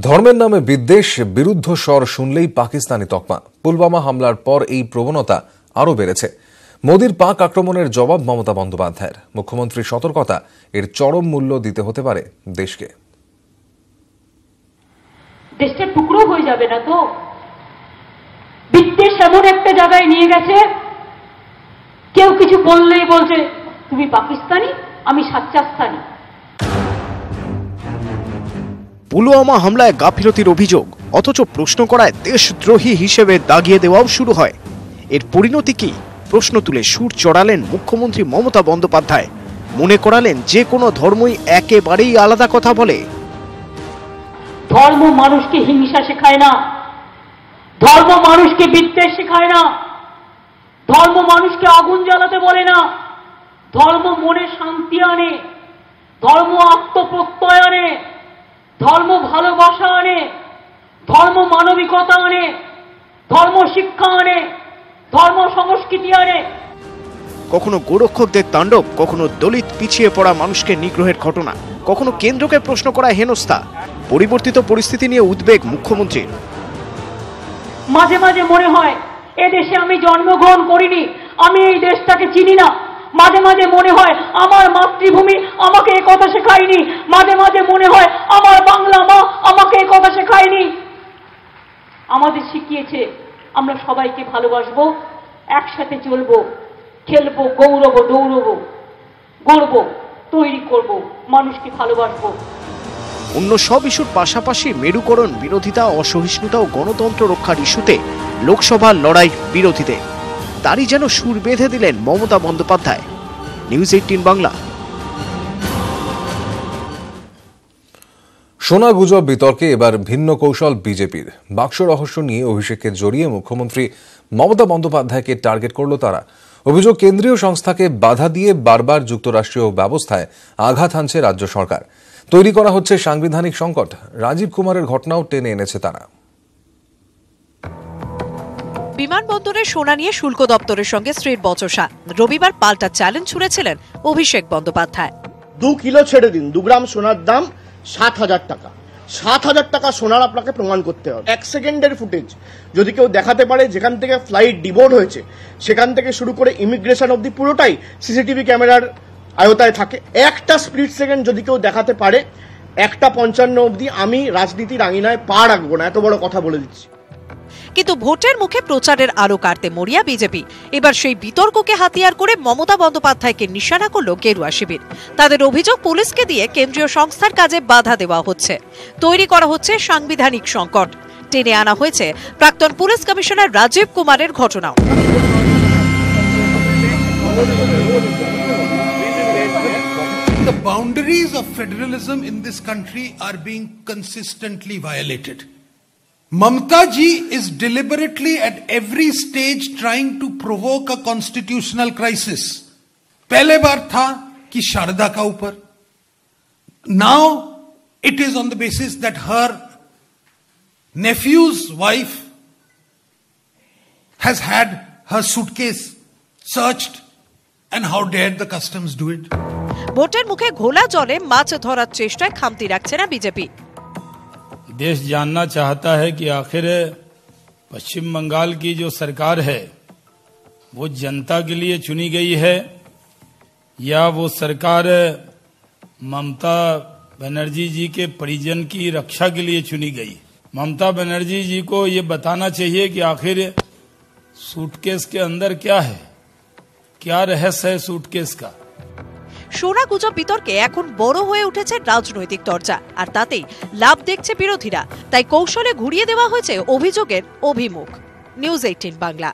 ধর্মের নামে বিদ্বেষ, বিরুদ্ধ স্বর শুনলেই পাকিস্তানি তকমা। পুলওয়ামা হামলার পর এই প্রবণতা আরও বেড়েছে। মোদির পাক আক্রমণের জবাব মমতা বন্দ্যোপাধ্যায়ের। মুখ্যমন্ত্রীর সতর্কতা, এর চরম মূল্য দিতে হতে পারে দেশকে। দেশটা টুকরো হয়ে যাবে না তো? বিদ্বেষ এমন একটা জায়গায় নিয়ে গেছে, কেউ কিছু বললেই বলছে তুমি পাকিস্তানি, আমি সাচ্চাস্তানি। পুলওয়ামা হামলায় গাফিলতির অভিযোগ, অথচ প্রশ্ন করায় দেশদ্রোহী হিসেবে দাগিয়ে দেওয়াও শুরু হয়। এর পরিণতি কি? প্রশ্ন তুলে সুর চড়ালেন মুখ্যমন্ত্রী মমতা বন্দ্যোপাধ্যায়। মনে করালেন যে কোনো ধর্মই একেবারেই আলাদা কথা বলে। ধর্ম মানুষকে হিংসা শেখায় না, ধর্ম মানুষকে বিদ্বেষ শেখায় না, ধর্ম মানুষকে আগুন জ্বালাতে বলে না। ধর্ম মনে শান্তি আনে, ধর্ম আত্মপ্রত্যয় আনে, ধর্ম ভালোবাসা আনে, ধর্ম মানবিকতা আনে, ধর্ম শিক্ষা আনে, ধর্ম সংস্কৃতি আনে। কখনো গোরক্ষকদের তাণ্ডব, কখনো দলিত পিছিয়ে পড়া মানুষকে নিগ্রহের ঘটনা, কখনো কেন্দ্রকে প্রশ্ন করা হেনস্থা। পরিবর্তিত পরিস্থিতি নিয়ে উদ্বেগ মুখ্যমন্ত্রীর। মাঝে মাঝে মনে হয় এদেশে আমি জন্মগ্রহণ করিনি, আমি এই দেশটাকে চিনি না। মাঝে মাঝে মনে হয় আমার মাতৃভূমি আমাকে এই কথা শেখায়নি। মাঝে মাঝে মনে হয় আমার বাংলা মা আমাকে এই কথা শেখায়নি। আমাদের শিখিয়েছে আমরা সবাইকে ভালোবাসবো, একসাথে চলবো, খেলবো, গৌরব দৌড়বো, গর্ব তৈরি করব, মানুষকে ভালোবাসবো। অন্য সব ইস্যুর পাশাপাশি মেরুকরণ বিরোধিতা, অসহিষ্ণুতা ও গণতন্ত্র রক্ষার ইস্যুতে লোকসভার লড়াই বিরোধীদের। তারই যেন সুর বেঁধে দিলেন মমতা বন্দ্যোপাধ্যায়। নিউজ 18 বাংলা। সোনা গুজব বিতর্কে এবার ভিন্ন কৌশল বিজেপির। বাক্স রহস্য নিয়ে অভিষেককে জড়িয়ে মুখ্যমন্ত্রী মমতা বন্দ্যোপাধ্যায়কে টার্গেট করল তারা। অভিযোগ, কেন্দ্রীয় সংস্থাকে বাধা দিয়ে বারবার যুক্তরাষ্ট্রীয় ব্যবস্থায় আঘাত হানছে রাজ্য সরকার। তৈরি করা হচ্ছে সাংবিধানিক সংকট। রাজীব কুমারের ঘটনাও টেনে এনেছে তারা। বিমানবন্দরে সোনা নিয়ে শুল্ক দপ্তরের সঙ্গে স্ত্রীর বচসা। রবিবার পাল্টা চ্যালেঞ্জ ছুড়েছিলেন অভিষেক বন্দ্যোপাধ্যায়। 2 কিলো ছেড়ে দিন, 2 গ্রাম সোনার দাম 7,000 টাকা। 7,000 টাকা সোনার আপনাকে প্রমাণ করতে হবে। 1 সেকেন্ডের ফুটেজ যদি কেউ দেখাতে পারে, যেখান থেকে ফ্লাইট ডিবোর্ড হয়েছে সেখান থেকে শুরু করে ইমিগ্রেশন অবধি পুরোটাই সিসিটিভি ক্যামেরার আয়তায় থাকে। একটা স্প্লিট সেকেন্ড যদি কেউ দেখাতে পারে, 1:55 অবধি আমি রাজনীতির আঙিনায় পা রাখবো না, এত বড় কথা বলে দিচ্ছি। কিন্তু ভোটের মুখে প্রচারের আলো কাটতে মরিয়া বিজেপি। এবার সেই বিতর্ককে হাতিয়ার করে মমতা বন্দ্যোপাধ্যায়কে নিশানা করল গেরুয়া শিবির। তাদের অভিযোগ, পুলিশকে দিয়ে কেন্দ্রীয় সংস্থার কাজে বাধা দেওয়া হচ্ছে, তৈরি করা হচ্ছে সাংবিধানিক সংকট। টেনে আনা হয়েছে প্রাক্তন পুলিশ কমিশনার রাজীব কুমারের ঘটনাও। The boundaries of federalism in this country are being consistently violated. Mamta ji is deliberately at every stage trying to provoke a constitutional crisis. पहले बार था कि शारदा का ऊपर, now it is on the basis that her nephew's wife has had her suitcase searched, and how dared the customs do it? ভোটের মুখে ঘোলা জলে মাছ ধরার চেষ্টায় খামতি রাখছে না বিজেপি। देश जानना चाहता है कि आखिर पश्चिम बंगाल की जो सरकार है वो जनता के लिए चुनी गई है या वो सरकार ममता बनर्जी जी के परिजन की रक्षा के लिए चुनी गई। ममता बनर्जी जी को ये बताना चाहिए कि आखिर सूटकेस के अंदर क्या है, क्या रहस्य है सूटकेस का। সোনা গুজব বিতর্কে এখন বড় হয়ে উঠেছে রাজনৈতিক চর্চা, আর তাতেই লাভ দেখছে বিরোধীরা। তাই কৌশলে ঘুরিয়ে দেওয়া হয়েছে অভিযোগের অভিমুখ। নিউজ 18 বাংলা।